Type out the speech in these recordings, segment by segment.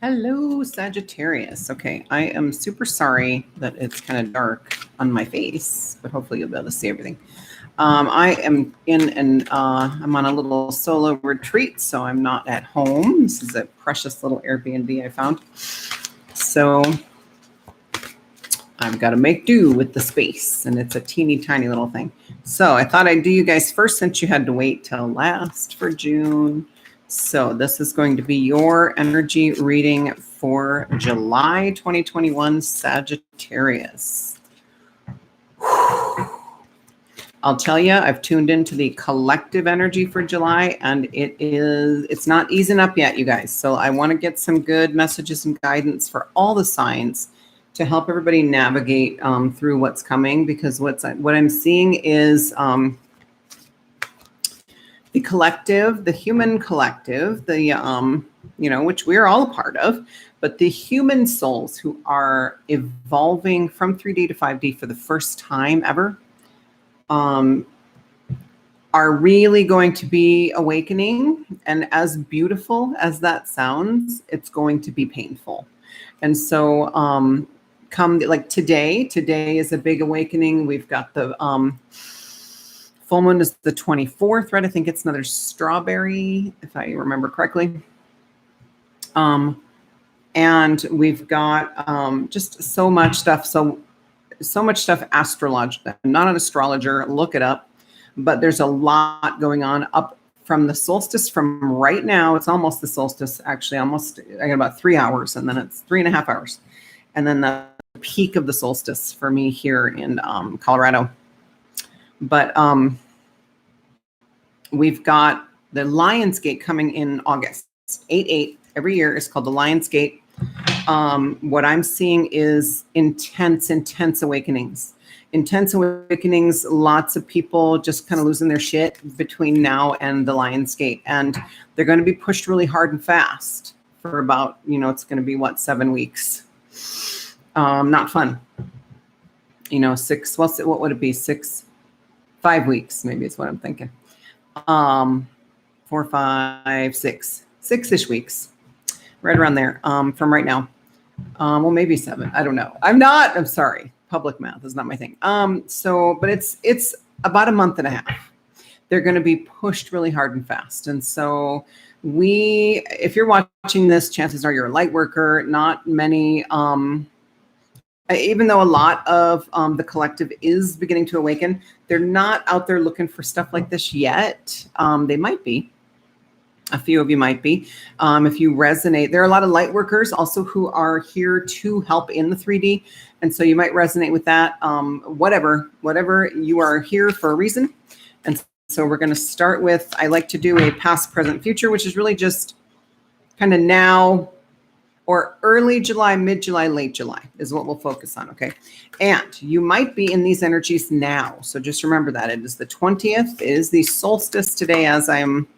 Hello, Sagittarius. Okay, I am super sorry that it's kind of dark on my face, but hopefully you'll be able to see everything. I am I'm on a little solo retreat, so I'm not at home. This is a precious little Airbnb I found. So I've got to make do with the space, and it's a teeny tiny little thing. So I thought I'd do you guys first since you had to wait till last for June. So this is going to be your energy reading for July 2021, Sagittarius. I'll tell you, I've tuned into the collective energy for July, and it's not easing up yet, you guys. So I want to get some good messages and guidance for all the signs to help everybody navigate through what's coming, because what I'm seeing is the collective, the human collective, which we're all a part of, but the human souls who are evolving from 3D to 5D for the first time ever, are really going to be awakening. And as beautiful as that sounds, it's going to be painful. And so come like today is a big awakening. We've got the full moon is the 24th, right? I think it's another strawberry, if I remember correctly. And we've got just so much stuff. So much stuff astrological. I'm not an astrologer, look it up, but there's a lot going on up from the solstice from right now. It's almost the solstice, actually, I got about 3 hours, and then it's 3.5 hours. And then the peak of the solstice for me here in Colorado. But we've got the Lion's Gate coming in August. 8/8 every year is called the Lion's Gate. What I'm seeing is intense awakenings. Intense awakenings, lots of people just kind of losing their shit between now and the Lion's Gate. And they're going to be pushed really hard and fast for about, it's going to be 7 weeks. Not fun. 6, what would it be? 5 weeks, maybe is what I'm thinking. 4, 5, 6, 6-ish weeks, right around there, from right now. Well, maybe 7. I don't know. I'm sorry. Public math is not my thing. But it's about a month and a half. They're going to be pushed really hard and fast. And so if you're watching this, chances are you're a light worker. Not many, even though a lot of the collective is beginning to awaken, they're not out there looking for stuff like this yet. They might be. A few of you might be. If you resonate, there are a lot of light workers also who are here to help in the 3D. And so you might resonate with that. Whatever, you are here for a reason. And so we're going to start with, I like to do a past, present, future, which is really just kind of now or early July, mid-July, late July is what we'll focus on, okay? And you might be in these energies now. So just remember that. It is the 20th. It is the solstice today as I'm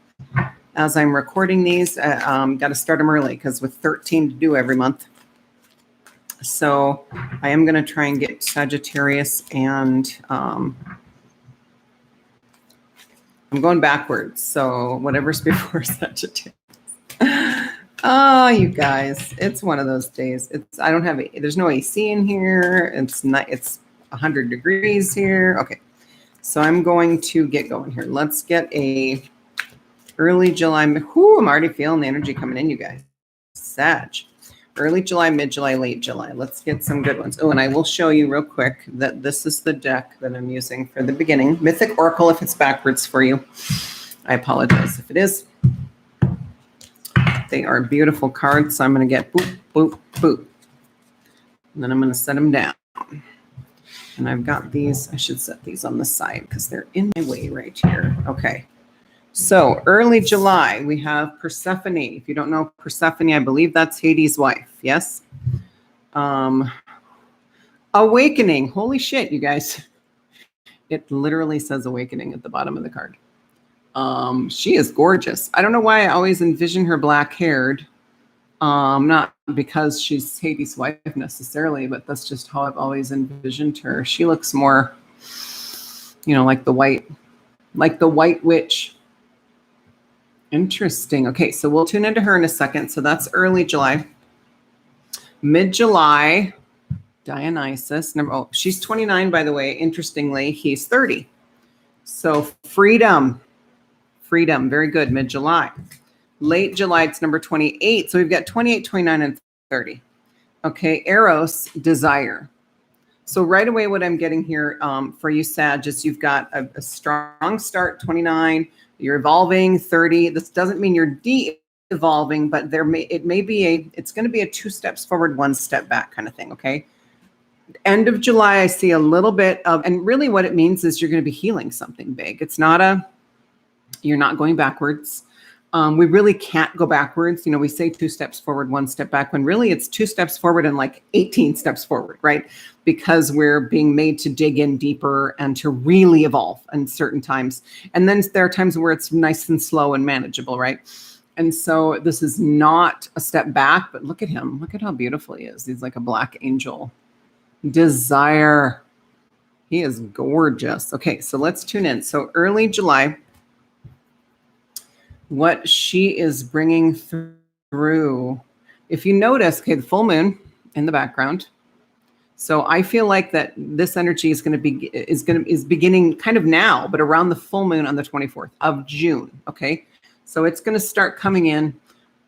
recording these. Got to start them early because with 13 to do every month. So I am going to try and get Sagittarius and I'm going backwards. So whatever's before Sagittarius. Oh, you guys, it's one of those days. There's no AC in here. It's 100 degrees here. Okay. So I'm going to get going here. Let's get a early July. I'm already feeling the energy coming in, you guys. Sag. Early July, mid-July, late July. Let's get some good ones. Oh, and I will show you real quick that this is the deck that I'm using for the beginning. Mythic Oracle, if it's backwards for you. I apologize if it is. They are beautiful cards, so I'm going to get boop, boop, boop. And then I'm going to set them down. And I've got these. I should set these on the side because they're in my way right here. Okay. So early July, we have Persephone. If you don't know Persephone, I believe that's Hades' wife. Yes. Awakening. Holy shit, you guys. It literally says awakening at the bottom of the card. She is gorgeous. I don't know why I always envision her black-haired. Not because she's Hades' wife necessarily, but that's just how I've always envisioned her. She looks more, like the white witch. Interesting. Okay, so we'll tune into her in a second. So that's early July. Mid-July, Dionysus. She's 29, by the way. Interestingly, he's 30. So freedom. Very good. Mid-July. Late July, it's number 28. So we've got 28, 29, and 30. Okay, Eros, desire. So right away, what I'm getting here for you, Sag, is you've got a strong start, 29. You're evolving, 30. This doesn't mean you're de-evolving, but it's going to be a 2 steps forward, 1 step back kind of thing, okay? End of July, I see a little bit of, and really what it means is you're going to be healing something big. It's not you're not going backwards. We really can't go backwards. We say 2 steps forward, 1 step back, when really it's 2 steps forward and like 18 steps forward, right? Because we're being made to dig in deeper and to really evolve in certain times. And then there are times where it's nice and slow and manageable, right? And so this is not a step back, but look at him. Look at how beautiful he is. He's like a black angel. Desire. He is gorgeous. Okay, so let's tune in. So early July, what she is bringing through. If you notice, okay, the full moon in the background. So I feel like that this energy is beginning kind of now, but around the full moon on the 24th of June. Okay, so it's going to start coming in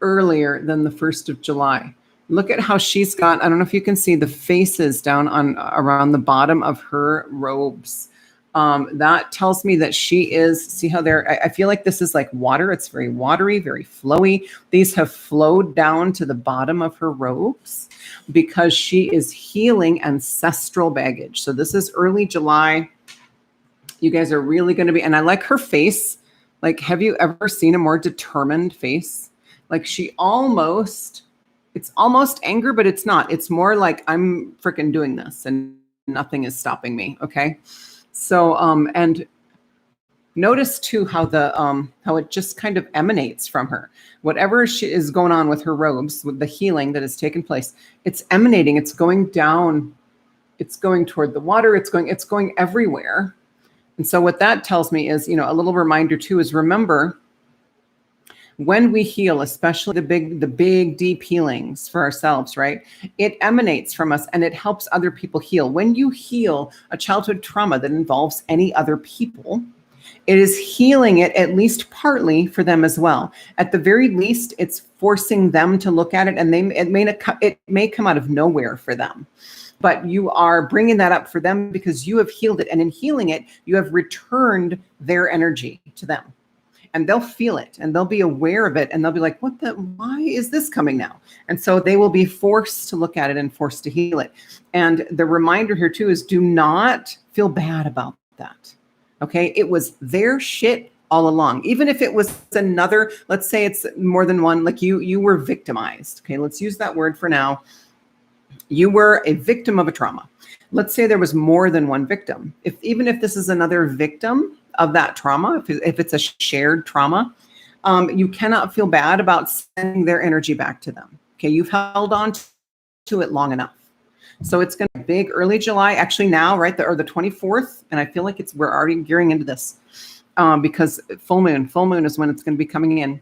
earlier than the 1st of July. Look at how she's got, I don't know if you can see the faces down on around the bottom of her robes. That tells me that she is, see how I feel like this is like water. It's very watery, very flowy. These have flowed down to the bottom of her robes because she is healing ancestral baggage. So this is early July. You guys are really going to be, and I like her face. Like, have you ever seen a more determined face? Like it's almost anger, but it's not. It's more like I'm freaking doing this and nothing is stopping me. Okay. So, and notice too how how it just kind of emanates from her. Whatever is going on with her robes, with the healing that has taken place, it's emanating. It's going down. It's going toward the water. It's going everywhere. And so what that tells me is, a little reminder too is remember when we heal, especially the big deep healings for ourselves, right? It emanates from us and it helps other people heal. When you heal a childhood trauma that involves any other people, it is healing it at least partly for them as well. At the very least, it's forcing them to look at it, and it may come out of nowhere for them. But you are bringing that up for them because you have healed it. And in healing it, you have returned their energy to them. And they'll feel it and they'll be aware of it. And they'll be like, why is this coming now? And so they will be forced to look at it and forced to heal it. And the reminder here too is do not feel bad about that. Okay. It was their shit all along. Even if it was another, let's say it's more than one, like you were victimized. Okay. Let's use that word for now. You were a victim of a trauma. Let's say there was more than one victim. Even if this is another victim of that trauma, if it's a shared trauma, you cannot feel bad about sending their energy back to them. Okay, you've held on to it long enough. So it's going to be big early July, actually now, right? Or the 24th. And I feel like we're already gearing into this because full moon is when it's going to be coming in.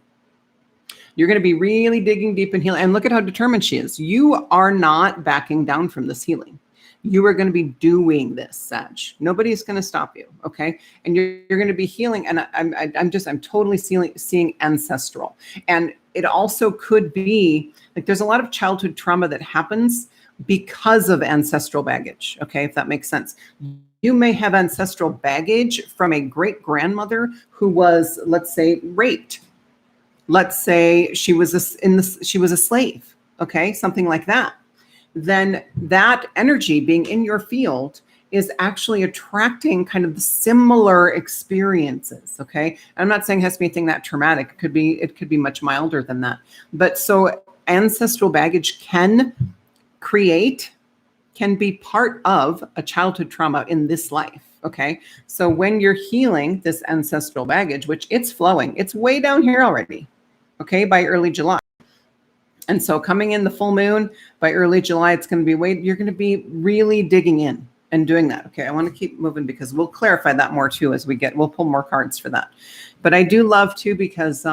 You're going to be really digging deep and healing. And look at how determined she is. You are not backing down from this healing. You are going to be doing this, Sag. Nobody's going to stop you, okay? And you're going to be healing. And I'm totally seeing ancestral. And it also could be like there's a lot of childhood trauma that happens because of ancestral baggage, okay? If that makes sense. You may have ancestral baggage from a great grandmother who was, let's say, raped. Let's say she was a slave, okay? Something like that. Then that energy being in your field is actually attracting kind of the similar experiences, okay? I'm not saying it has to be anything that traumatic. It could be much milder than that. But so ancestral baggage can be part of a childhood trauma in this life, okay? So when you're healing this ancestral baggage, which it's flowing, it's way down here already, okay, by early July. And so coming in the full moon by early July, it's going to be you're going to be really digging in and doing that. Okay. I want to keep moving because we'll clarify that more too as we'll pull more cards for that. But I do love too, because,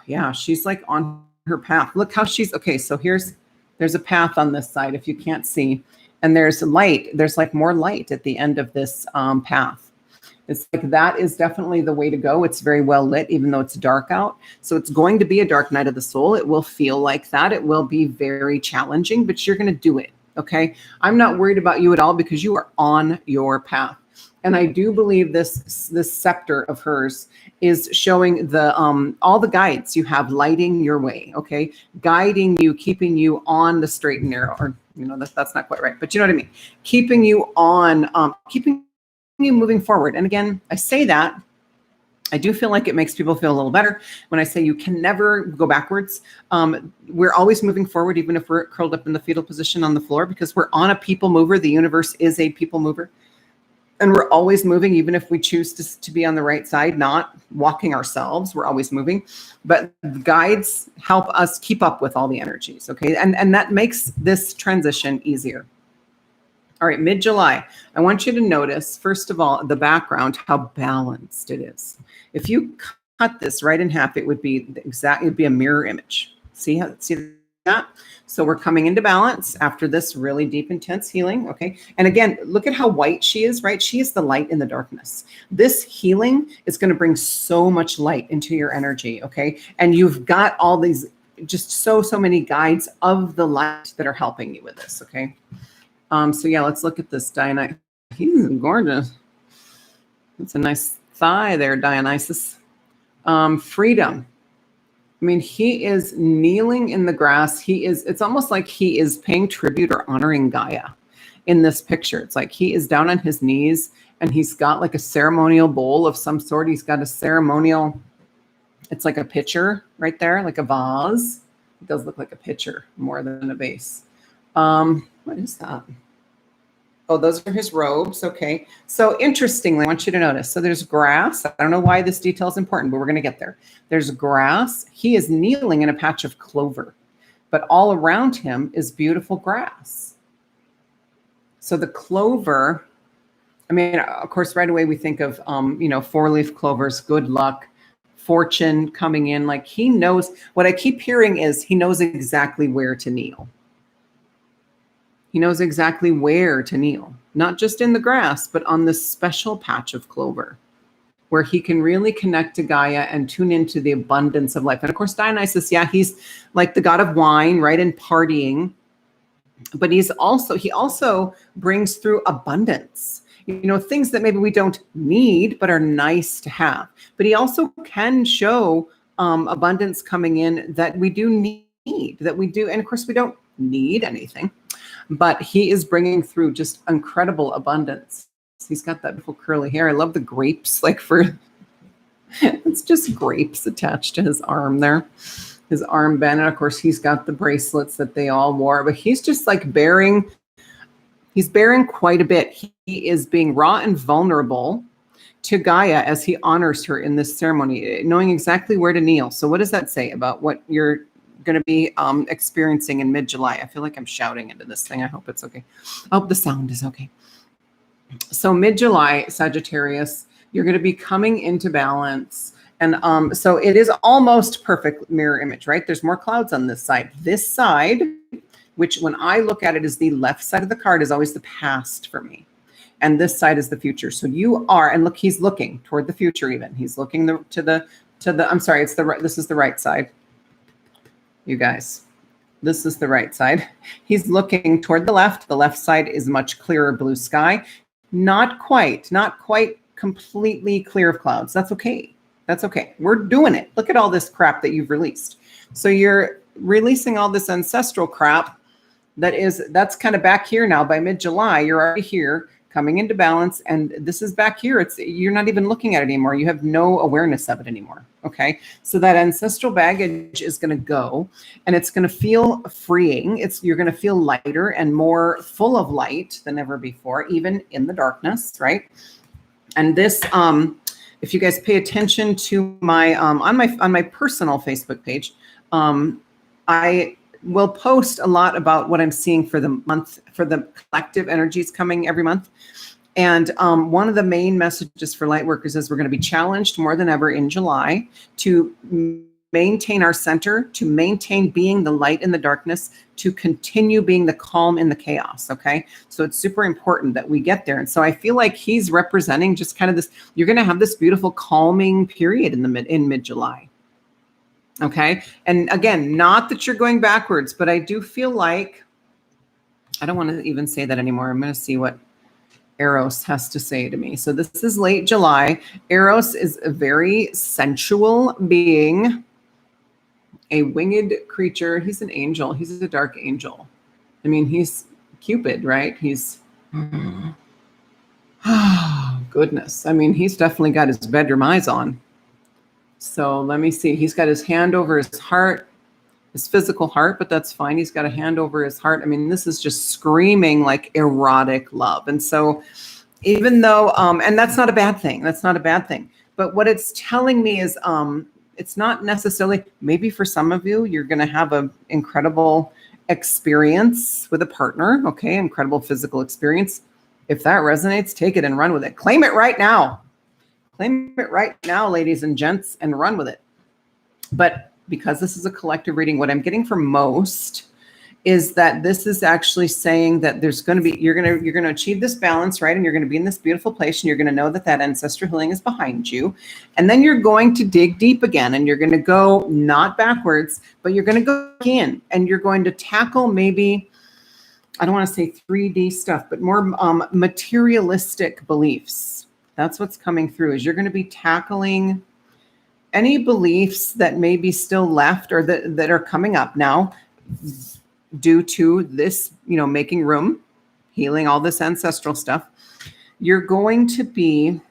yeah, she's like on her path. Look how she's, okay, so there's a path on this side if you can't see. And there's light, there's like more light at the end of this path. It's like, that is definitely the way to go. It's very well lit, even though it's dark out. So it's going to be a dark night of the soul. It will feel like that. It will be very challenging, but you're going to do it. Okay. I'm not worried about you at all because you are on your path. And I do believe this scepter of hers is showing the all the guides you have lighting your way, okay? Guiding you, keeping you on the straight and narrow, or that's not quite right, but you know what I mean? Keeping you on, keeping you moving forward. And again, I say that, I do feel like it makes people feel a little better when I say you can never go backwards. We're always moving forward, even if we're curled up in the fetal position on the floor, because we're on a people mover. The universe is a people mover. And we're always moving, even if we choose to be on the right side, not walking ourselves, we're always moving. But guides help us keep up with all the energies, okay? And that makes this transition easier. All right, mid-July, I want you to notice, first of all, the background, how balanced it is. If you cut this right in half, it would be it'd be a mirror image. See that? So we're coming into balance after this really deep, intense healing, okay? And again, look at how white she is, right? She is the light in the darkness. This healing is going to bring so much light into your energy, okay? And you've got all these, just so many guides of the light that are helping you with this, okay? So yeah, let's look at this Dionysus. He's gorgeous. That's a nice thigh there, Dionysus. Freedom. I mean, he is kneeling in the grass. It's almost like he is paying tribute or honoring Gaia in this picture. It's like he is down on his knees and he's got like a ceremonial bowl of some sort. He's got a ceremonial, it's like a pitcher right there, like a vase. It does look like a pitcher more than a vase. What is that? Oh, those are his robes. Okay. So interestingly, I want you to notice. So there's grass. I don't know why this detail is important, but we're going to get there. There's grass. He is kneeling in a patch of clover, but all around him is beautiful grass. So the clover, I mean, of course, right away we think of, 4-leaf clovers, good luck, fortune coming in. Like he knows, what I keep hearing is he knows exactly where to kneel. He knows exactly where to kneel, not just in the grass, but on this special patch of clover where he can really connect to Gaia and tune into the abundance of life. And of course, Dionysus, yeah, he's like the god of wine, right? And partying, but he also brings through abundance, things that maybe we don't need, but are nice to have. But he also can show abundance coming in that we do need, that we do. And of course, we don't need anything. But he is bringing through just incredible abundance. He's got that beautiful curly hair. I love the grapes, it's just grapes attached to his arm there, his armband. And of course, he's got the bracelets that they all wore, but he's just like he's bearing quite a bit. He is being raw and vulnerable to Gaia as he honors her in this ceremony, knowing exactly where to kneel. So what does that say about what you're going to be experiencing in mid-July? I feel like I'm shouting into this thing. I hope it's okay. I hope the sound is okay. So mid-July, Sagittarius, you're going to be coming into balance. And so it is almost perfect mirror image, right? There's more clouds on this side. This side, which when I look at it as the left side of the card, is always the past for me. And this side is the future. So you are, and look, he's looking toward the future even. He's looking to the, I'm sorry, this is the right side. You guys, this is the right side. He's looking toward the left. The left side is much clearer blue sky. Not quite completely clear of clouds. That's okay. That's okay. We're doing it. Look at all this crap that you've released. So you're releasing all this ancestral crap that's kind of back here now. By mid-July, you're already here, coming into balance, and this is back here. You're not even looking at it anymore. You have no awareness of it anymore. Okay, so that ancestral baggage is going to go, and it's going to feel freeing. You're going to feel lighter and more full of light than ever before, even in the darkness, right? And this, if you guys pay attention to my on my personal Facebook page, I will post a lot about what I'm seeing for the month, for the collective energies coming every month. And one of the main messages for light workers is we're going to be challenged more than ever in July to maintain our center, to maintain being the light in the darkness, to continue being the calm in the chaos. Okay. So it's super important that we get there. And so I feel like he's representing just kind of this, you're going to have this beautiful calming period in mid-July. Okay. And again, not that you're going backwards, but I do feel like, I don't want to even say that anymore. I'm going to see what Eros has to say to me. So this is late July. Eros is a very sensual being, a winged creature. He's an angel. He's a dark angel. I mean, he's Cupid, right? He's, oh, goodness. I mean, he's definitely got his bedroom eyes on. So let me see. He's got his hand over his heart, his physical heart, but that's fine. He's got a hand over his heart. I mean, this is just screaming like erotic love. And so even though, and that's not a bad thing. That's not a bad thing. But what it's telling me is, it's not necessarily, maybe for some of you, you're going to have an incredible experience with a partner. Okay. Incredible physical experience. If that resonates, take it and run with it. Claim it right now. Claim it right now, ladies and gents, and run with it. But because this is a collective reading, what I'm getting from most is that this is actually saying that there's going to be, you're going to achieve this balance, right? And you're going to be in this beautiful place, and you're going to know that ancestral healing is behind you. And then you're going to dig deep again, and you're going to go not backwards, but you're going to go in, and you're going to tackle maybe, I don't want to say 3D stuff, but more materialistic beliefs. That's what's coming through, is you're going to be tackling any beliefs that may be still left or that are coming up now due to this, making room, healing all this ancestral stuff. You're going to be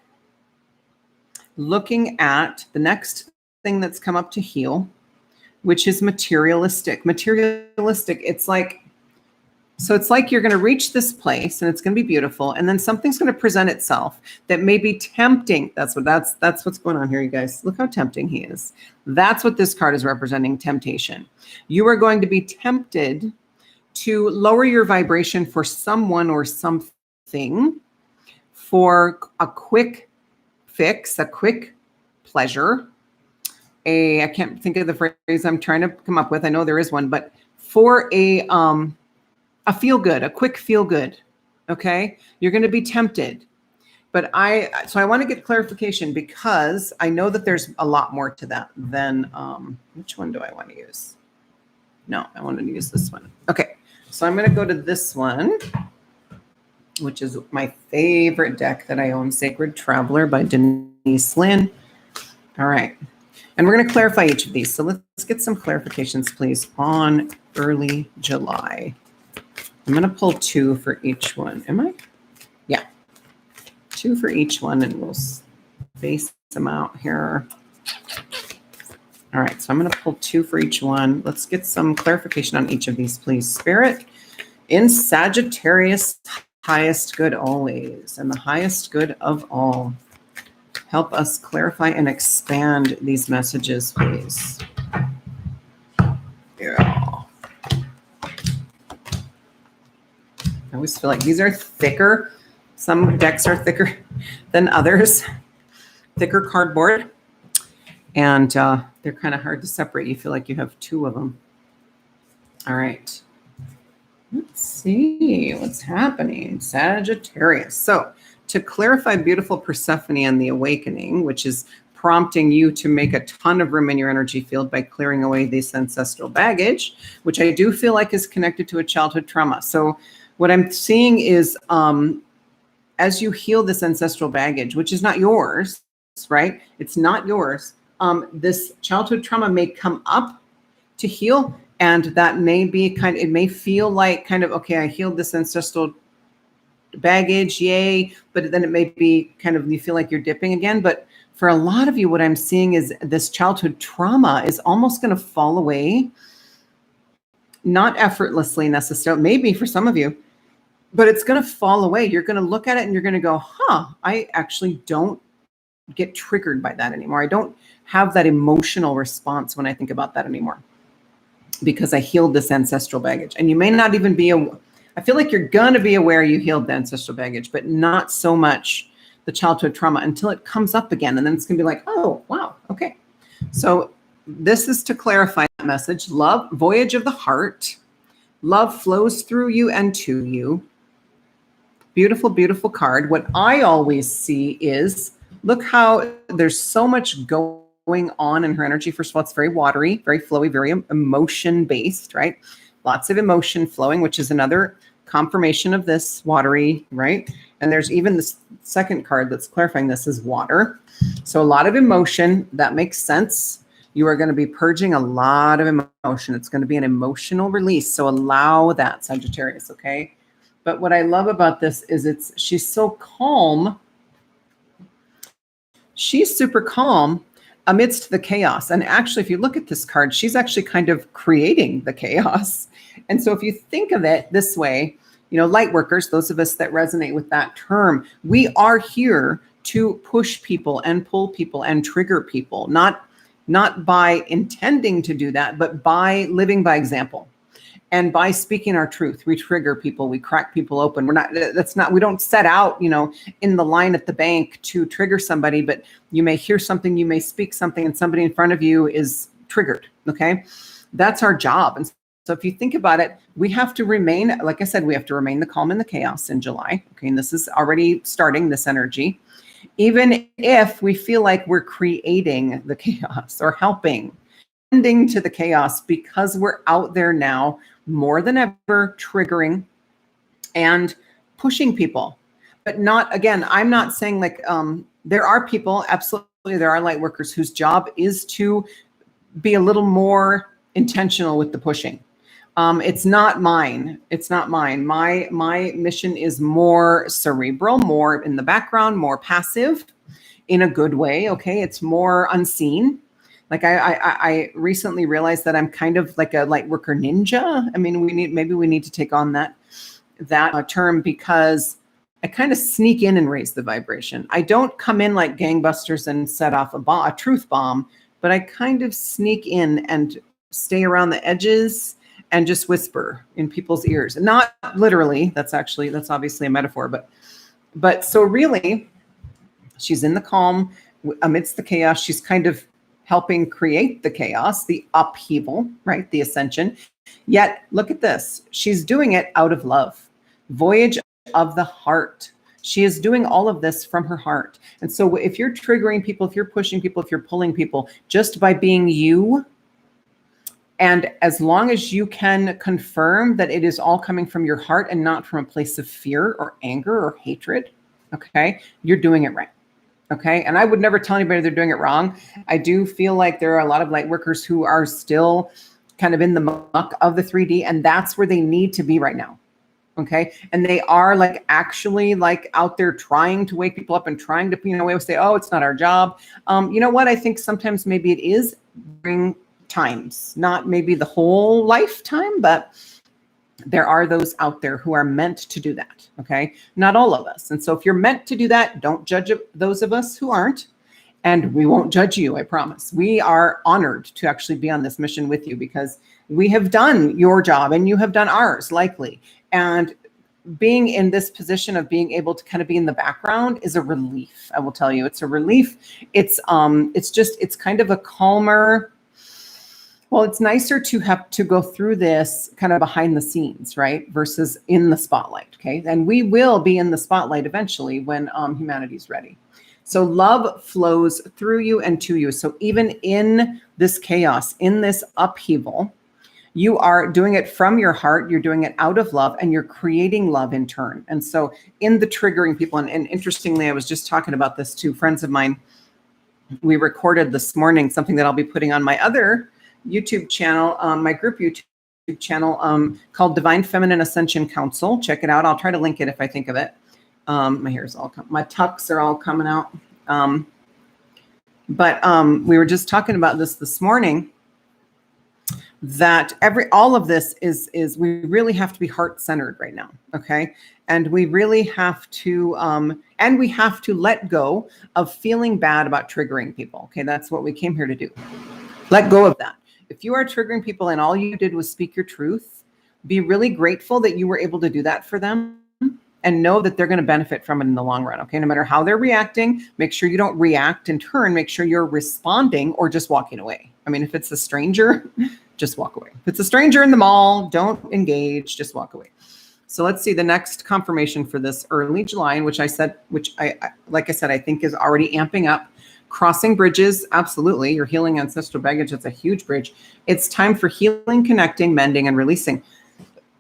looking at the next thing that's come up to heal, which is materialistic. Materialistic, it's like you're going to reach this place, and it's going to be beautiful, and then something's going to present itself that may be tempting. That's what's going on here, you guys. Look how tempting he is. That's what this card is representing, temptation. You are going to be tempted to lower your vibration for someone or something for a quick fix, a quick pleasure. I can't think of the phrase I'm trying to come up with. I know there is one, but for a feel good, a quick feel good. Okay. You're going to be tempted, but I want to get clarification, because I know that there's a lot more to that than, which one do I want to use? No, I wanted to use this one. Okay. So I'm going to go to this one, which is my favorite deck that I own, Sacred Traveler by Denise Lynn. All right. And we're going to clarify each of these. So let's get some clarifications, please, on early July. I'm going to pull 2 for each one. Am I? Yeah. 2 for each one, and we'll space them out here. All right. So I'm going to pull 2 for each one. Let's get some clarification on each of these, please. Spirit, in Sagittarius, highest good always, and the highest good of all. Help us clarify and expand these messages, please. Yeah. I always feel like these are thicker. Some decks are thicker than others, thicker cardboard. And they're kind of hard to separate. You feel like you have 2 of them. All right. Let's see what's happening. Sagittarius. So to clarify beautiful Persephone and the awakening, which is prompting you to make a ton of room in your energy field by clearing away this ancestral baggage, which I do feel like is connected to a childhood trauma. So what I'm seeing is as you heal this ancestral baggage, which is not yours, right? It's not yours. This childhood trauma may come up to heal, and that may be it may feel like okay, I healed this ancestral baggage, yay. But then it may be you feel like you're dipping again. But for a lot of you, what I'm seeing is this childhood trauma is almost going to fall away. Not effortlessly necessarily, maybe for some of you, but it's going to fall away. You're going to look at it and you're going to go, I actually don't get triggered by that anymore. I don't have that emotional response when I think about that anymore, because I healed this ancestral baggage. And you may not even be, I feel like you're going to be aware you healed the ancestral baggage, but not so much the childhood trauma until it comes up again. And then it's going to be like, oh, wow. Okay. So this is to clarify that message. Love, voyage of the heart. Love flows through you and to you. Beautiful, beautiful card. What I always see is, look how there's so much going on in her energy. First of all, it's very watery, very flowy, very emotion-based, right? Lots of emotion flowing, which is another confirmation of this watery, right? And there's even this second card that's clarifying this is water. So a lot of emotion, that makes sense. You are going to be purging a lot of emotion. It's going to be an emotional release. So allow that, Sagittarius, okay? But what I love about this is she's so calm. She's super calm amidst the chaos. And actually, if you look at this card, she's actually kind of creating the chaos. And so if you think of it this way, you know, light workers, those of us that resonate with that term, we are here to push people and pull people and trigger people, not by intending to do that, but by living by example. And by speaking our truth, we trigger people, we crack people open. We don't set out, you know, in the line at the bank to trigger somebody, but you may hear something, you may speak something, and somebody in front of you is triggered, okay? That's our job. And so if you think about it, we have to remain, like I said, we have to remain the calm and the chaos in July, okay? And this is already starting this energy. Even if we feel like we're creating the chaos or helping, tending to the chaos, because we're out there now more than ever triggering and pushing people. But not, again, I'm not saying like, there are people, absolutely, there are light workers whose job is to be a little more intentional with the pushing. It's not mine. It's not mine. My mission is more cerebral, more in the background, more passive in a good way. Okay. It's more unseen. Like I recently realized that I'm kind of like a light worker ninja. I mean, maybe we need to take on that term, because I kind of sneak in and raise the vibration. I don't come in like gangbusters and set off a truth bomb, but I kind of sneak in and stay around the edges and just whisper in people's ears. Not literally, that's obviously a metaphor, but so really, she's in the calm amidst the chaos. She's kind of helping create the chaos, the upheaval, right? The ascension. Yet, look at this. She's doing it out of love. Voyage of the heart. She is doing all of this from her heart. And so if you're triggering people, if you're pushing people, if you're pulling people, just by being you, and as long as you can confirm that it is all coming from your heart and not from a place of fear or anger or hatred, okay, you're doing it right. Okay. And I would never tell anybody they're doing it wrong. I do feel like there are a lot of light workers who are still kind of in the muck of the 3D, and that's where they need to be right now. Okay. And they are like actually like out there trying to wake people up and trying to, you know, we always say, oh, it's not our job. You know what? I think sometimes maybe it is during times, not maybe the whole lifetime, but there are those out there who are meant to do that. Okay. Not all of us. And so if you're meant to do that, don't judge those of us who aren't, and we won't judge you. I promise. We are honored to actually be on this mission with you, because we have done your job and you have done ours, likely. And being in this position of being able to kind of be in the background is a relief. I will tell you, it's a relief. It's kind of a calmer, well, it's nicer to have to go through this kind of behind the scenes, right? Versus in the spotlight, okay? And we will be in the spotlight eventually when humanity's ready. So love flows through you and to you. So even in this chaos, in this upheaval, you are doing it from your heart, you're doing it out of love, and you're creating love in turn. And so in the triggering people, and interestingly, I was just talking about this to friends of mine. We recorded this morning something that I'll be putting on my other YouTube channel, my group YouTube channel called Divine Feminine Ascension Council. Check it out. I'll try to link it if I think of it. My hair's all my tucks are all coming out. But we were just talking about this morning, that all of this is we really have to be heart-centered right now, okay? And we really have to and we have to let go of feeling bad about triggering people. Okay, that's what we came here to do. Let go of that. If you are triggering people and all you did was speak your truth, be really grateful that you were able to do that for them, and know that they're going to benefit from it in the long run. Okay, no matter how they're reacting, make sure you don't react in turn. Make sure you're responding or just walking away. I mean, if it's a stranger, just walk away. If it's a stranger in the mall, don't engage, just walk away. So let's see the next confirmation for this early July, which I like I said, I think is already amping up. Crossing bridges, absolutely. You're healing ancestral baggage. It's a huge bridge. It's time for healing, connecting, mending, and releasing.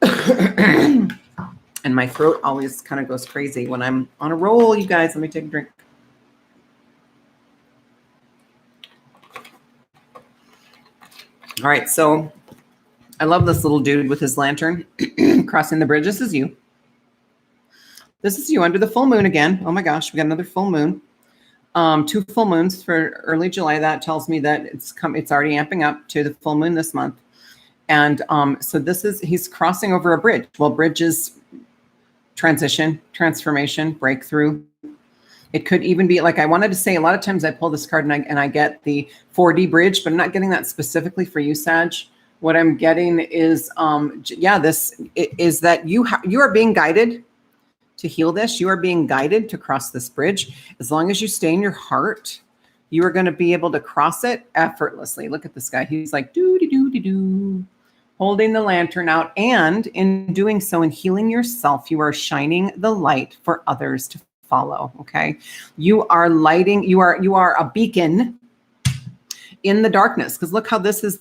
And my throat always kind of goes crazy when I'm on a roll, you guys. Let me take a drink. All right, so I love this little dude with his lantern crossing the bridge. This is you. This is you under the full moon again. Oh my gosh, we got another full moon. 2 full moons for early July. That tells me that it's already amping up to the full moon this month. And so he's crossing over a bridge. Well, bridges, transition, transformation, breakthrough. It could even be like I wanted to say, a lot of times I pull this card and I get the 4D bridge, but I'm not getting that specifically for you, Sag. What I'm getting is, this is that you are being guided to heal this. You are being guided to cross this bridge. As long as you stay in your heart, you are going to be able to cross it effortlessly. Look at this guy. He's like, doo-doo-doo-doo-doo, holding the lantern out. And in doing so, in healing yourself, you are shining the light for others to follow. Okay. You are lighting, you are a beacon in the darkness. Because look how this is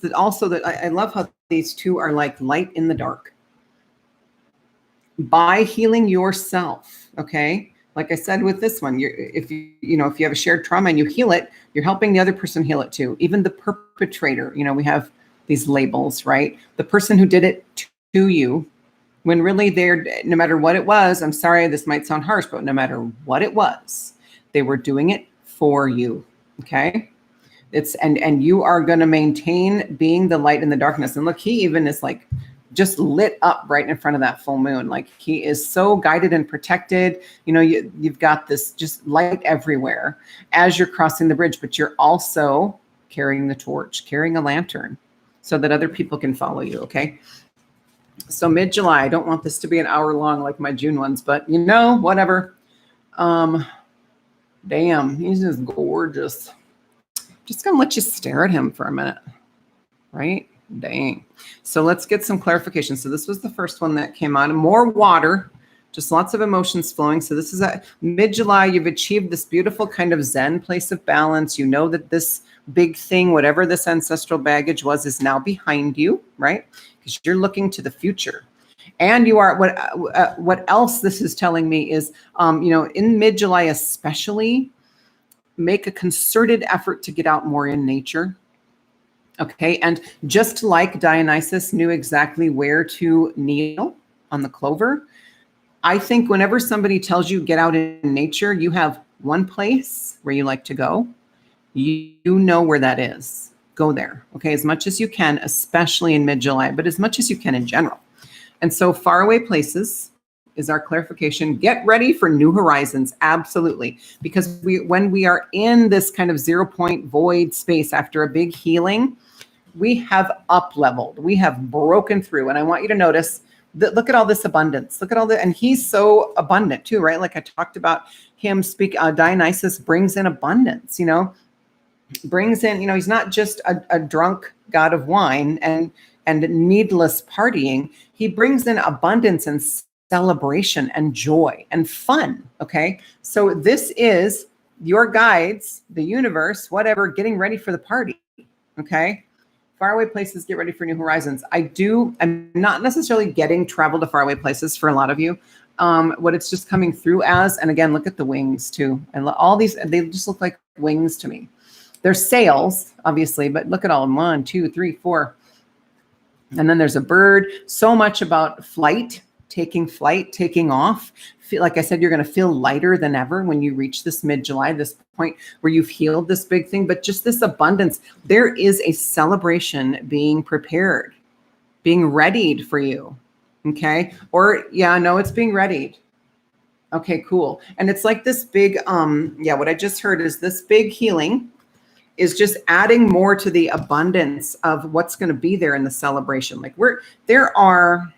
I love how these two are like light in the dark. By healing yourself, okay? Like I said with this one, if you have a shared trauma and you heal it, you're helping the other person heal it too. Even the perpetrator, we have these labels, right? The person who did it to you, when really no matter what it was, I'm sorry, this might sound harsh, but no matter what it was, they were doing it for you, okay? And you are going to maintain being the light in the darkness. And look, he even is like just lit up right in front of that full moon. Like he is so guided and protected. You've got this just light everywhere as you're crossing the bridge, but you're also carrying the torch, carrying a lantern so that other people can follow you. Okay. So mid-July, I don't want this to be an hour long like my June ones, but whatever. Damn, he's just gorgeous. Just going to let you stare at him for a minute. Right? Dang. So let's get some clarification. So this was the first one that came out. More water, just lots of emotions flowing. So this is at mid-July. You've achieved this beautiful kind of Zen place of balance. You know that this big thing, whatever this ancestral baggage was, is now behind you, right? Because you're looking to the future. And you are, what else this is telling me is, in mid-July especially, make a concerted effort to get out more in nature. Okay, and just like Dionysus knew exactly where to kneel on the clover, I think whenever somebody tells you get out in nature, you have one place where you like to go. You know where that is. Go there, okay, as much as you can, especially in mid-July, but as much as you can in general. And so faraway places is our clarification. Get ready for new horizons, absolutely. Because when we are in this kind of 0 point void space after a big healing, we have up-leveled, we have broken through. And I want you to notice that, look at all this abundance. Look at all and he's so abundant too, right? Like I talked about him Dionysus brings in abundance, brings in, he's not just a drunk god of wine and needless partying. He brings in abundance and celebration and joy and fun. Okay. So this is your guides, the universe, whatever, getting ready for the party. Okay. Faraway places, get ready for new horizons. I'm not necessarily getting travel to faraway places for a lot of you. What it's just coming through as, and again, look at the wings too. And all these, they just look like wings to me. They're sails, obviously, but look at all of them. 1, 2, 3, 4. And then there's a bird. So much about flight, taking off. Like I said, you're going to feel lighter than ever when you reach this mid-July, this point where you've healed this big thing, but just this abundance. There is a celebration being prepared, being readied for you. Okay. Or it's being readied. Okay, cool. And it's like this big, what I just heard is this big healing is just adding more to the abundance of what's going to be there in the celebration. Like there are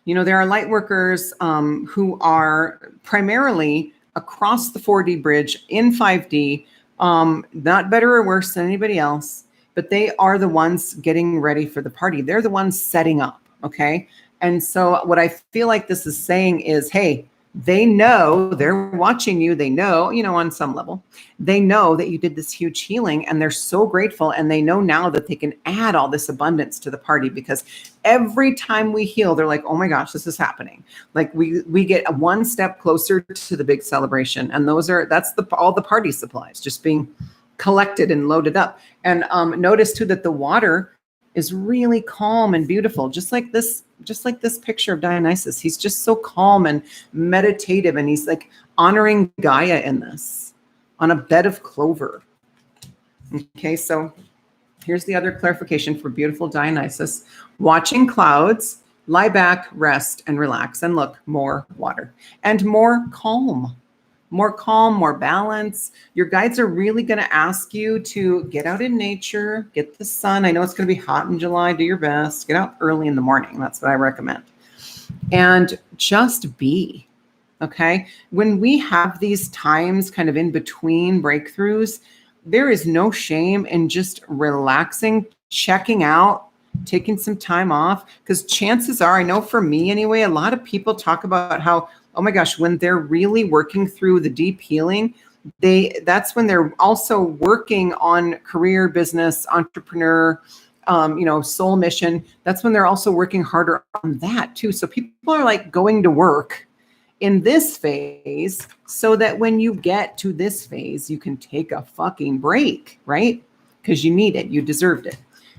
light workers who are primarily across the 4D bridge in 5D, not better or worse than anybody else. but they are the ones getting ready for the party. They're the ones setting up. Okay. And so what I feel like this is saying is, hey, they know, they're watching you. They know, on some level, they know that you did this huge healing and they're so grateful. And they know now that they can add all this abundance to the party, because every time we heal, they're like, oh my gosh, this is happening. Like we get one step closer to the big celebration. And that's all the party supplies just being collected and loaded up. And notice too that the water is really calm and beautiful, just like this picture of Dionysus. He's just so calm and meditative, and he's like honoring Gaia in this on a bed of clover. Okay, so here's the other clarification for beautiful Dionysus. Watching clouds, lie back, rest, and relax. And look, more water and more calm, more balance. Your guides are really going to ask you to get out in nature, get the sun. I know it's going to be hot in July. Do your best. Get out early in the morning. That's what I recommend. And just be. Okay. When we have these times kind of in between breakthroughs, there is no shame in just relaxing, checking out, taking some time off. Because chances are, I know for me anyway, a lot of people talk about how, oh my gosh, when they're really working through the deep healing, that's when they're also working on career, business, entrepreneur, soul mission. That's when they're also working harder on that too. So people are like going to work in this phase so that when you get to this phase, you can take a fucking break, right? Because you need it. You deserved it.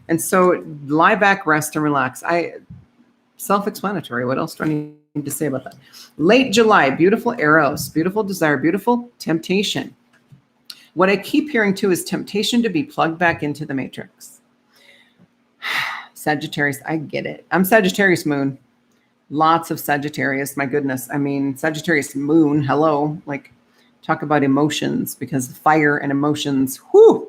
And so lie back, rest, and relax. Self-explanatory. What else do I need to say about that? Late July, beautiful Eros, beautiful desire, beautiful temptation. What I keep hearing too is temptation to be plugged back into the matrix. Sagittarius, I get it. I'm Sagittarius moon. Lots of Sagittarius. My goodness. I mean, Sagittarius moon. Hello. Like, talk about emotions, because fire and emotions. Whoo.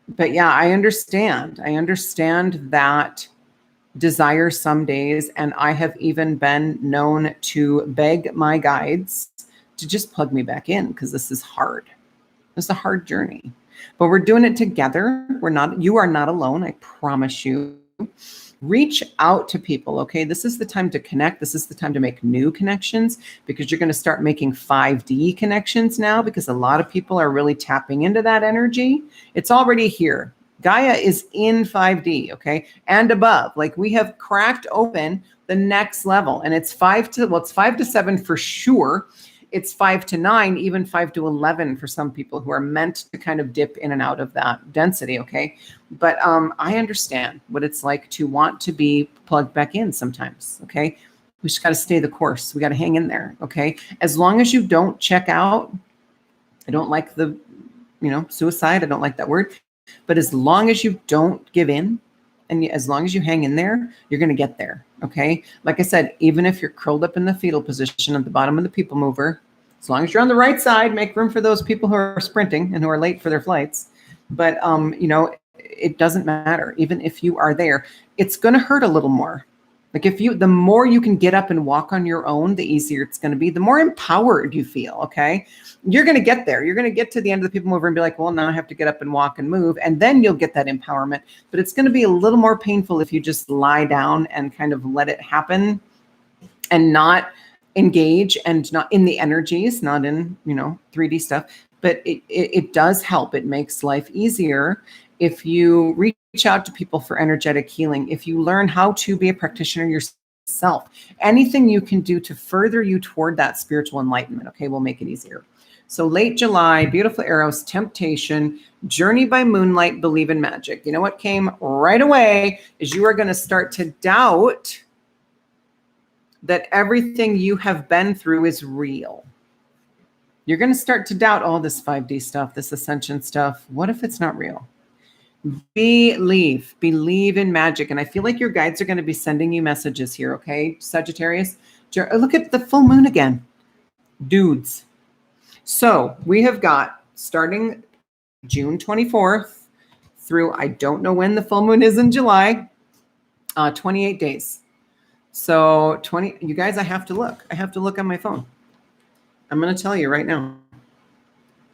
But yeah, I understand. I understand that desire some days. And I have even been known to beg my guides to just plug me back in, because this is hard. It's a hard journey, but we're doing it together. You are not alone. I promise you. Reach out to people. Okay. This is the time to connect. This is the time to make new connections, because you're going to start making 5D connections now, because a lot of people are really tapping into that energy. It's already here. Gaia is in 5D, okay, and above. Like, we have cracked open the next level, and it's 5 to 7 for sure. It's 5 to 9, even 5 to 11 for some people who are meant to kind of dip in and out of that density, okay? But I understand what it's like to want to be plugged back in sometimes, okay? We just got to stay the course. We got to hang in there, okay? As long as you don't check out, I don't like the, suicide. I don't like that word. But as long as you don't give in, and as long as you hang in there, you're going to get there. Okay. Like I said, even if you're curled up in the fetal position at the bottom of the people mover, as long as you're on the right side, make room for those people who are sprinting and who are late for their flights. But, it doesn't matter. Even if you are there, it's going to hurt a little more. Like, the more you can get up and walk on your own, the easier it's going to be, the more empowered you feel. Okay. You're going to get there. You're going to get to the end of the people mover and be like, well, now I have to get up and walk and move. And then you'll get that empowerment, but it's going to be a little more painful if you just lie down and kind of let it happen and not engage and not in the energies, not in, 3D stuff, but it does help. It makes life easier if you reach out to people for energetic healing, if you learn how to be a practitioner yourself, anything you can do to further you toward that spiritual enlightenment, okay, will make it easier. So late July, beautiful Eros, temptation, journey by moonlight, believe in magic. You know what came right away is you are going to start to doubt that everything you have been through is real. You're going to start to doubt all this 5D stuff, this ascension stuff. What if it's not real? Believe in magic. And I feel like your guides are going to be sending you messages here. Okay. Sagittarius, look at the full moon again, dudes. So we have got starting June 24th through, I don't know when the full moon is in July, 28 days. So you guys, I have to look on my phone. I'm going to tell you right now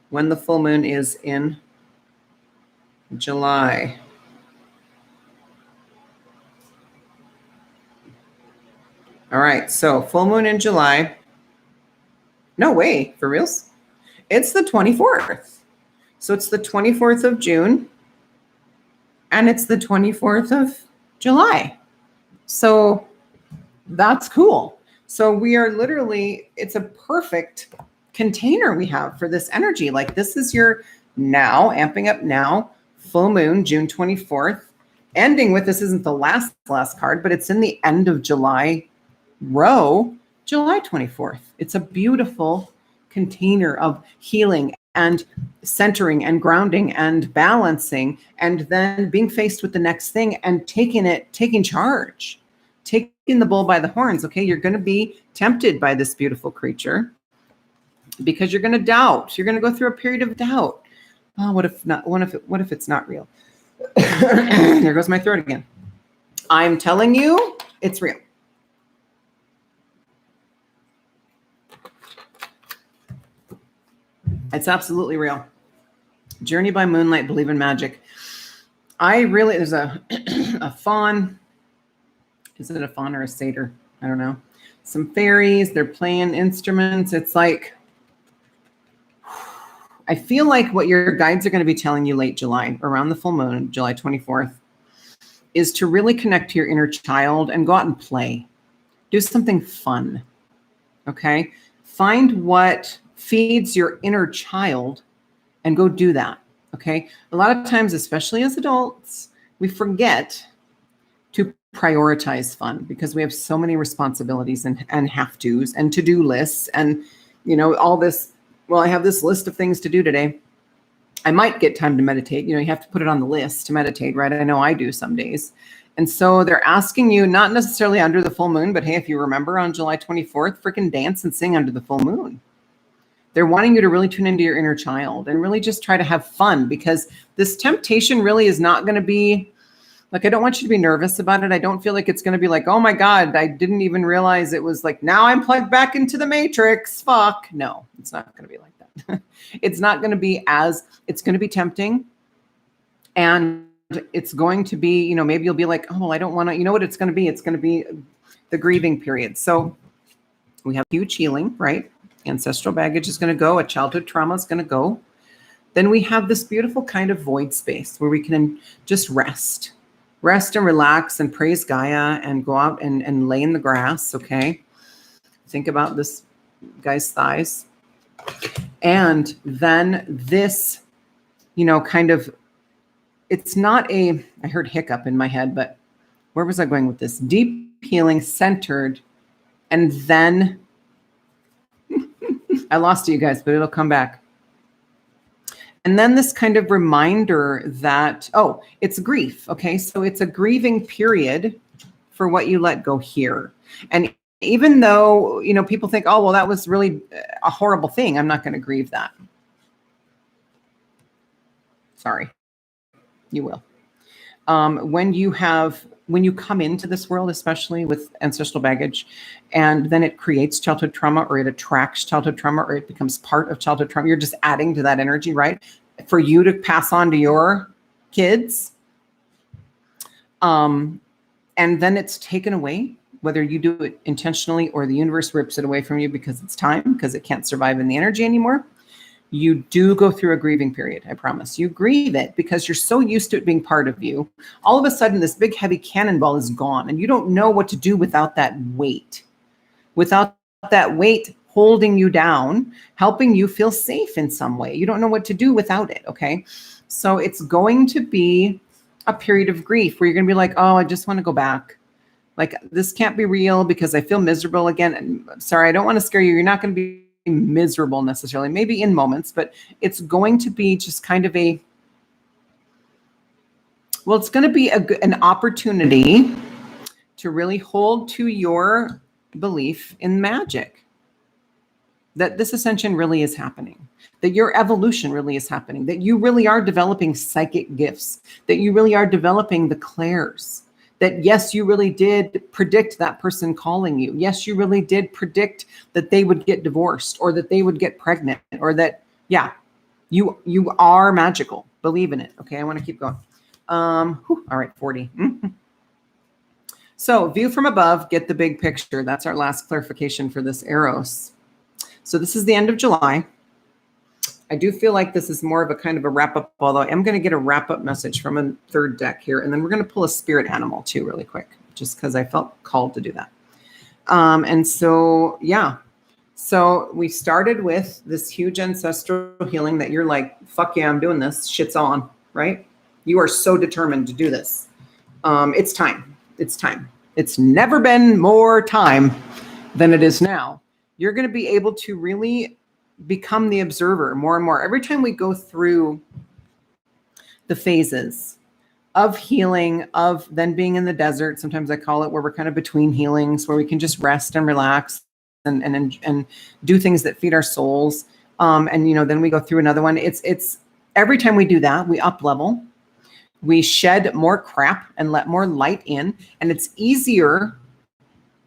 when the full moon is in July. All right, so full moon in July. No way, for reals? It's the 24th. So it's the 24th of June and it's the 24th of July. So that's cool. So we are literally, it's a perfect container we have for this energy. Like this is your now, amping up now, full moon, June 24th, ending with, this isn't the last card, but it's in the end of July row, July 24th. It's a beautiful container of healing and centering and grounding and balancing, and then being faced with the next thing and taking charge, taking the bull by the horns. Okay, you're going to be tempted by this beautiful creature because you're going to doubt. You're going to go through a period of doubt. Oh, what if not? What if it's not real? There goes my throat again. I'm telling you, it's real. It's absolutely real. Journey by moonlight, believe in magic. There's a fawn. Is it a fawn or a satyr? I don't know. Some fairies, they're playing instruments. It's like, I feel like what your guides are going to be telling you late July, around the full moon, July 24th, is to really connect to your inner child and go out and play. Do something fun. Okay? Find what feeds your inner child and go do that. Okay. A lot of times, especially as adults, we forget to prioritize fun because we have so many responsibilities and have-tos and to-do lists and, all this. Well, I have this list of things to do today. I might get time to meditate. You have to put it on the list to meditate, right? I know I do some days. And so they're asking you, not necessarily under the full moon, but hey, if you remember on July 24th, freaking dance and sing under the full moon. They're wanting you to really tune into your inner child and really just try to have fun, because this temptation really is not going to be like, I don't want you to be nervous about it. I don't feel like it's going to be like, oh my God, I didn't even realize it was like, now I'm plugged back into the matrix. Fuck. No, it's not going to be like that. It's not going to be it's going to be tempting. And it's going to be, maybe you'll be like, oh, well, I don't want to, what it's going to be? It's going to be the grieving period. So we have huge healing, right? Ancestral baggage is going to go. A childhood trauma is going to go. Then we have this beautiful kind of void space where we can just rest and relax and praise Gaia and go out and lay in the grass. Okay. Think about this guy's thighs. And then this, kind of, it's not I heard hiccup in my head, but where was I going with this? Deep healing, centered, and then I lost you guys, but it'll come back. And then this kind of reminder that, it's grief. Okay. So it's a grieving period for what you let go here. And even though, people think, oh, well, that was really a horrible thing, I'm not going to grieve that. Sorry. You will. When you come into this world, especially with ancestral baggage, and then it creates childhood trauma, or it attracts childhood trauma, or it becomes part of childhood trauma, you're just adding to that energy, right? For you to pass on to your kids. And then it's taken away, whether you do it intentionally or the universe rips it away from you because it's time, because it can't survive in the energy anymore. You do go through a grieving period. I promise. You grieve it because you're so used to it being part of you. All of a sudden, this big, heavy cannonball is gone, and you don't know what to do without that weight. Without that weight holding you down, helping you feel safe in some way. You don't know what to do without it, okay? So it's going to be a period of grief where you're going to be like, oh, I just want to go back. Like, this can't be real because I feel miserable again. And sorry, I don't want to scare you. You're not going to be miserable necessarily, maybe in moments, but it's going to be just kind of it's going to be an opportunity to really hold to your belief in magic, that this ascension really is happening, that your evolution really is happening, that you really are developing psychic gifts, that you really are developing the clairs, that yes, you really did predict that person calling you. Yes, you really did predict that they would get divorced, or that they would get pregnant, or that, yeah, you are magical. Believe in it. Okay, I want to keep going. All right, 40. So view from above, get the big picture. That's our last clarification for this Eros. So this is the end of July. I do feel like this is more of a kind of a wrap up, although I am going to get a wrap up message from a third deck here. And then we're going to pull a spirit animal too, really quick, just because I felt called to do that. And so, yeah. So we started with this huge ancestral healing that you're like, fuck yeah, I'm doing this. Shit's on, right? You are so determined to do this. It's time. It's time. It's never been more time than it is now. You're going to be able to really become the observer more and more. Every time we go through the phases of healing, of then being in the desert, sometimes I call it, where we're kind of between healings, where we can just rest and relax and do things that feed our souls. And, you know, then we go through another one. It's every time we do that, we up level, we shed more crap and let more light in. And it's easier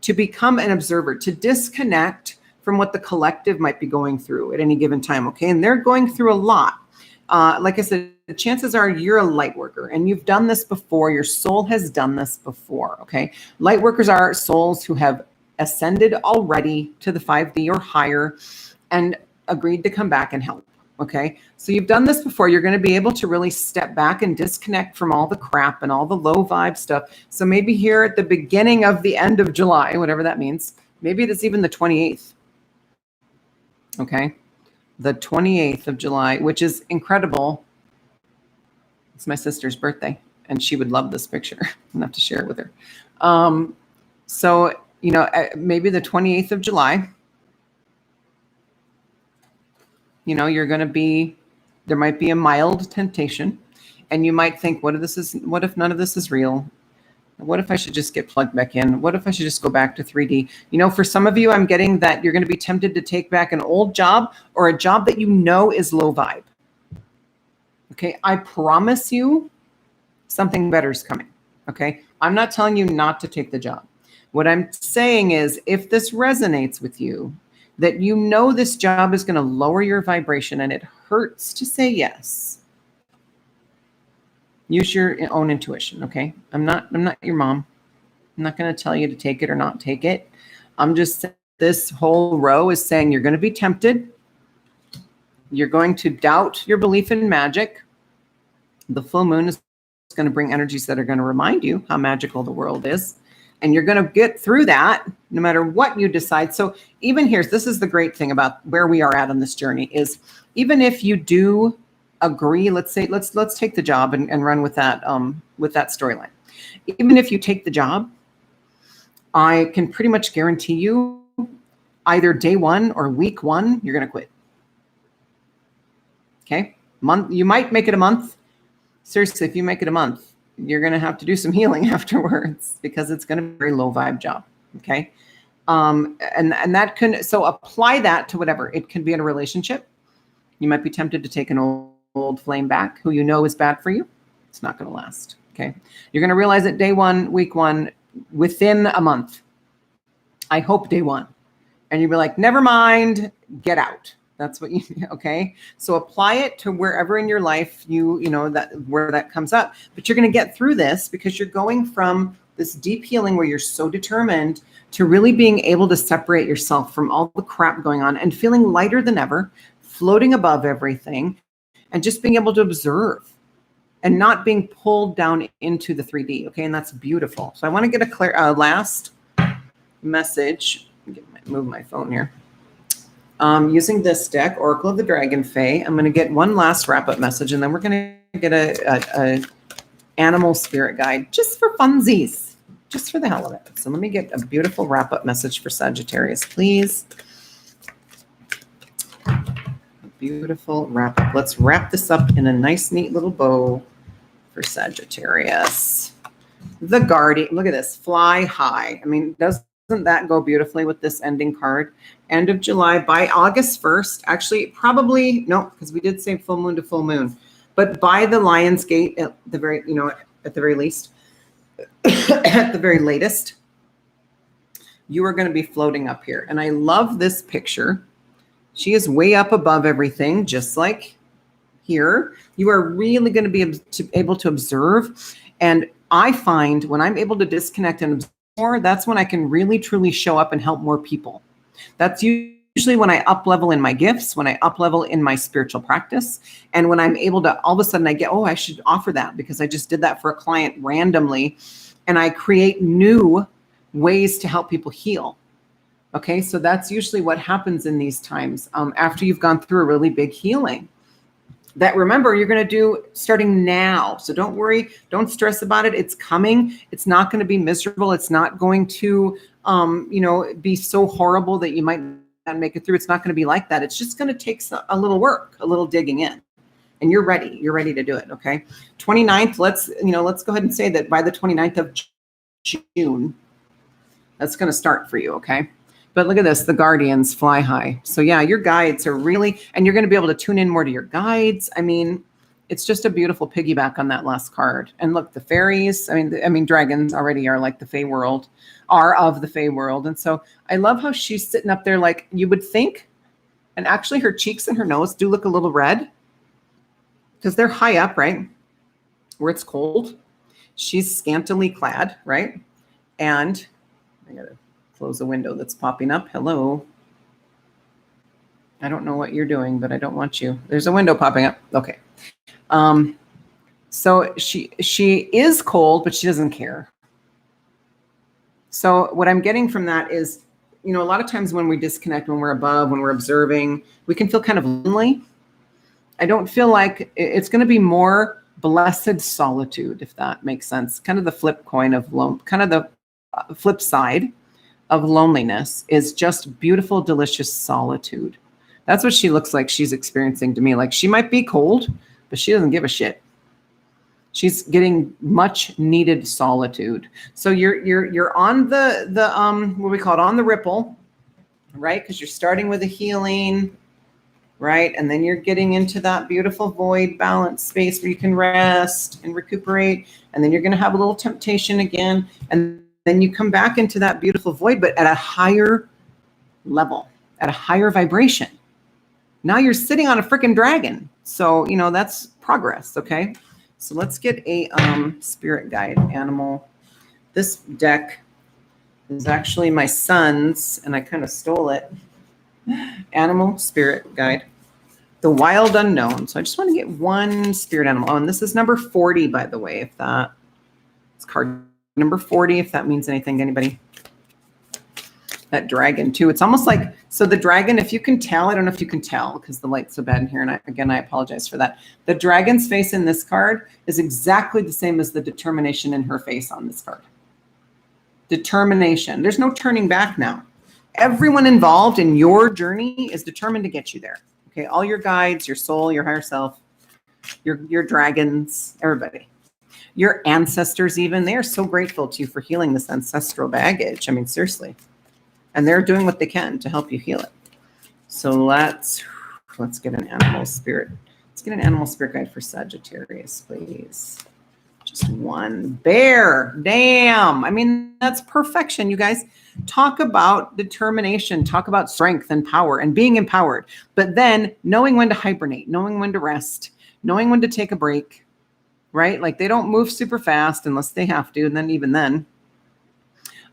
to become an observer, to disconnect from what the collective might be going through at any given time. Okay. And they're going through a lot. Like I said, the chances are you're a light worker and you've done this before. Your soul has done this before. Okay. Light workers are souls who have ascended already to the 5D or higher and agreed to come back and help. Okay. So you've done this before. You're going to be able to really step back and disconnect from all the crap and all the low vibe stuff. So maybe here at the beginning of the end of July, whatever that means, maybe it's even the 28th. Okay. The 28th of July, which is incredible. It's my sister's birthday and she would love this picture. I'm gonna have to share it with her. So, you know, maybe the 28th of July, you know, you're going to be, there might be a mild temptation and you might think, what if none of this is real? What if I should just get plugged back in? What if I should just go back to 3D? You know, for some of you, I'm getting that you're going to be tempted to take back an old job or a job that you know is low vibe. Okay. I promise you something better is coming. Okay. I'm not telling you not to take the job. What I'm saying is if this resonates with you, that you know this job is going to lower your vibration and it hurts to say yes. Use your own intuition, okay? I'm not your mom. I'm not going to tell you to take it or not take it. I'm just, this whole row is saying you're going to be tempted. You're going to doubt your belief in magic. The full moon is going to bring energies that are going to remind you how magical the world is. And you're going to get through that no matter what you decide. So even here, this is the great thing about where we are at on this journey is even if you do agree, let's say, let's take the job and run with that storyline. Even if you take the job, I can pretty much guarantee you either day one or week one, you're going to quit. Okay. You might make it a month. Seriously, if you make it a month, you're going to have to do some healing afterwards because it's going to be a very low vibe job. Okay. And that can, so apply that to whatever. It can be in a relationship. You might be tempted to take an old flame back who you know is bad for you. It's not going to last. Okay. You're going to realize it day one, week one, within a month. I hope day one. And you'll be like, never mind, get out. That's what you, okay. So apply it to wherever in your life you know, that where that comes up, but you're going to get through this because you're going from this deep healing where you're so determined to really being able to separate yourself from all the crap going on and feeling lighter than ever, floating above everything and just being able to observe and not being pulled down into the 3D. Okay. And that's beautiful. So I want to get a last message. Move my phone here. Using this deck, Oracle of the Dragon Fae, I'm going to get one last wrap-up message, and then we're going to get a animal spirit guide just for funsies, just for the hell of it. So let me get a beautiful wrap-up message for Sagittarius, please. A beautiful wrap-up. Let's wrap this up in a nice, neat little bow for Sagittarius. The Guardian. Look at this. Fly high. I mean, doesn't that go beautifully with this ending card? End of July by August 1st. Actually, probably no, because we did say full moon to full moon, but by the Lion's Gate at the very, you know, at the very least, at the very latest, you are going to be floating up here. And I love this picture. She is way up above everything, just like here. You are really going to be able to observe. And I find when I'm able to disconnect and observe more, that's when I can really, truly show up and help more people. That's usually when I up level in my gifts, when I up level in my spiritual practice, and when I'm able to, all of a sudden I get, oh, I should offer that because I just did that for a client randomly. And I create new ways to help people heal. Okay, so that's usually what happens in these times after you've gone through a really big healing. That, remember, you're going to do starting now. So don't worry, don't stress about it. It's coming. It's not going to be miserable. It's not going to, be so horrible that you might not make it through. It's not going to be like that. It's just going to take a little work, a little digging in. And you're ready. You're ready to do it. Okay. 29th. Let's go ahead and say that by the 29th of June, that's going to start for you. Okay. But look at this, the guardians fly high. So yeah, your guides are really, and you're going to be able to tune in more to your guides. I mean, it's just a beautiful piggyback on that last card. And look, the fairies, I mean, dragons already are like the Fey world, are of the Fey world. And so I love how she's sitting up there like you would think. And actually her cheeks and her nose do look a little red because they're high up, right? Where it's cold. She's scantily clad, right? And I got to close the window that's popping up. Hello. I don't know what you're doing, but I don't want you. There's a window popping up. Okay. So she is cold, but she doesn't care. So what I'm getting from that is, a lot of times when we disconnect, when we're above, when we're observing, we can feel kind of lonely. I don't feel like it's going to be more blessed solitude, if that makes sense. Kind of the flip coin of kind of the flip side of loneliness is just beautiful, delicious solitude. That's what she looks like she's experiencing to me. Like she might be cold, but she doesn't give a shit. She's getting much needed solitude. So you're on the what we call it, on the ripple, right? Because you're starting with a healing, right? And then you're getting into that beautiful void balance space where you can rest and recuperate. And then you're going to have a little temptation again. And then you come back into that beautiful void, but at a higher level, at a higher vibration. Now you're sitting on a freaking dragon. So, that's progress. Okay. So let's get a spirit guide animal. This deck is actually my son's, and I kind of stole it. Animal spirit guide, the wild unknown. So I just want to get one spirit animal. Oh, and this is number 40, by the way, if that it's card number 40, if that means anything to anybody. That dragon too. It's almost like, so the dragon, if you can tell, I don't know if you can tell because the light's so bad in here. And I apologize for that. The dragon's face in this card is exactly the same as the determination in her face on this card. Determination. There's no turning back now. Everyone involved in your journey is determined to get you there. Okay. All your guides, your soul, your higher self, your dragons, everybody. Your ancestors even, they are so grateful to you for healing this ancestral baggage. I mean, seriously. And they're doing what they can to help you heal it. So let's get an animal spirit. Let's get an animal spirit guide for Sagittarius, please. Just one. Bear. Damn. I mean, that's perfection, you guys. Talk about determination. Talk about strength and power and being empowered. But then knowing when to hibernate, knowing when to rest, knowing when to take a break, right? Like they don't move super fast unless they have to. And then even then.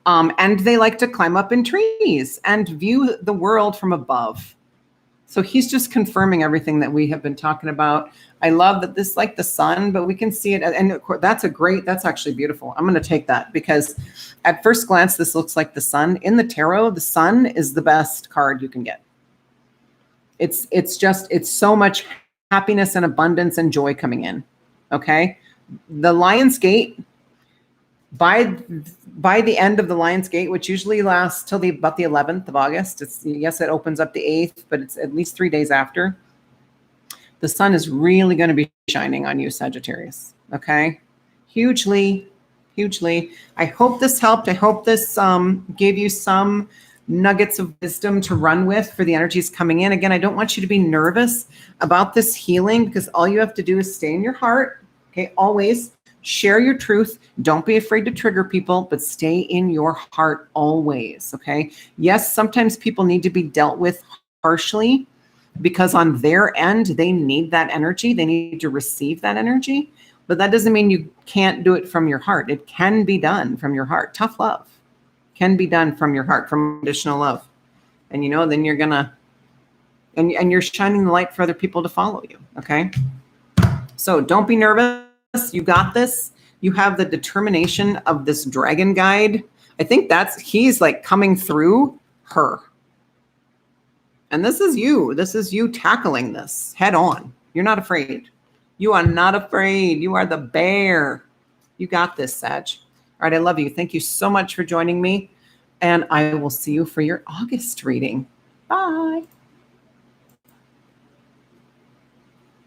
And they like to climb up in trees and view the world from above. So he's just confirming everything that we have been talking about. I love that this like the sun, but we can see it. And of course, that's actually beautiful. I'm going to take that because at first glance, this looks like the sun. In the tarot, the sun is the best card you can get. It's so much happiness and abundance and joy coming in. Okay. The Lion's Gate, by the end of the Lion's Gate, which usually lasts till about the 11th of August, it opens up the 8th, but it's at least 3 days after. The sun is really going to be shining on you, Sagittarius. Okay, hugely. I hope this helped. I hope this gave you some nuggets of wisdom to run with for the energies coming in. Again, I don't want you to be nervous about this healing because all you have to do is stay in your heart. Okay, always. Share your truth. Don't be afraid to trigger people, but stay in your heart always, okay? Yes, sometimes people need to be dealt with harshly, because on their end, they need that energy. They need to receive that energy. But that doesn't mean you can't do it from your heart. It can be done from your heart. Tough love can be done from your heart, from additional love. And, then you're going to, and you're shining the light for other people to follow you. Okay. So don't be nervous. You got this. You have the determination of this dragon guide. I think he's like coming through her. And this is you. This is you tackling this head on. You're not afraid. You are not afraid. You are the bear. You got this, Sag. All right. I love you. Thank you so much for joining me. And I will see you for your August reading. Bye.